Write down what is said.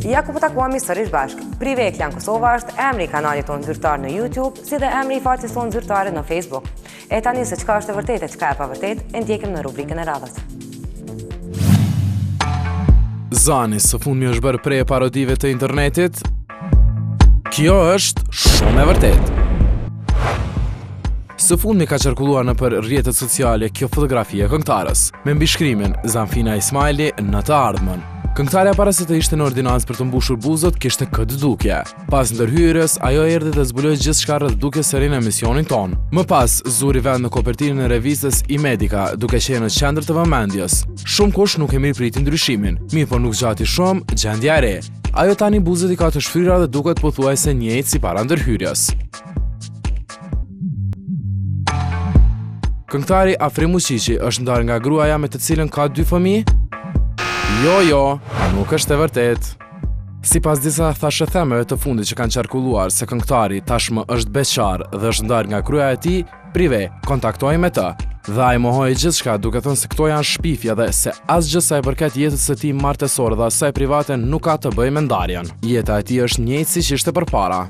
Ja ku po takuami sërish bashk. Prive Klan Kosova është emri i kanalit tonë zyrtar në YouTube, si dhe emri i faqes tonë zyrtare në Facebook. E tani se çka është e vërtetë e çka e pa vërtetë, e ndjekim në rubrikën e radhës. Zani së fundmi është bërë prej parodive të internetit. Kjo është shumë e vërtetë. Së fundmi ka qarkulluar në për rrjetet sociale kjo fotografi e këngëtarës, me mbishkrimin Zanfina Ismaili në të ardhmen. Këngëtarja para se të ishte në ordinancë për të mbushur buzët, kishte këtë dukje. Pas ndërhyrjes, ajo erdhi dhe zbuloi gjithçka rreth dukjes së ri në emisionin ton. Më pas, zuri vend në kopertinën e revistës Imedica, duke qenë në qendër të vëmendjes. Shumë kush nuk e mirëpriti ndryshimin, mirë po nuk zgjati shumë gjendja e re. Ajo tani buzët i ka të shfryra dhe duket pothuajse njëjtë si para ndërhyrjes. Këngëtari Afrim Uqiqi është ndarë nga gruaja me të cilën ka 2 fëmijë? Jo, nuk është e vërtet. Sipas disa thashëthemeve të fundit që kanë qarkulluar se këngëtari tashmë është beqar dhe është ndarë nga gruaja e tij, Prive kontaktoi me të. Dhe ai mohoi gjithçka, duke thënë se këto janë shpifje dhe se asgjë sa i përket jetës së tij martesore dhe asaj private nuk ka të bëjë me ndarjen. Jeta e tij është njëjtë siç ishte përpara.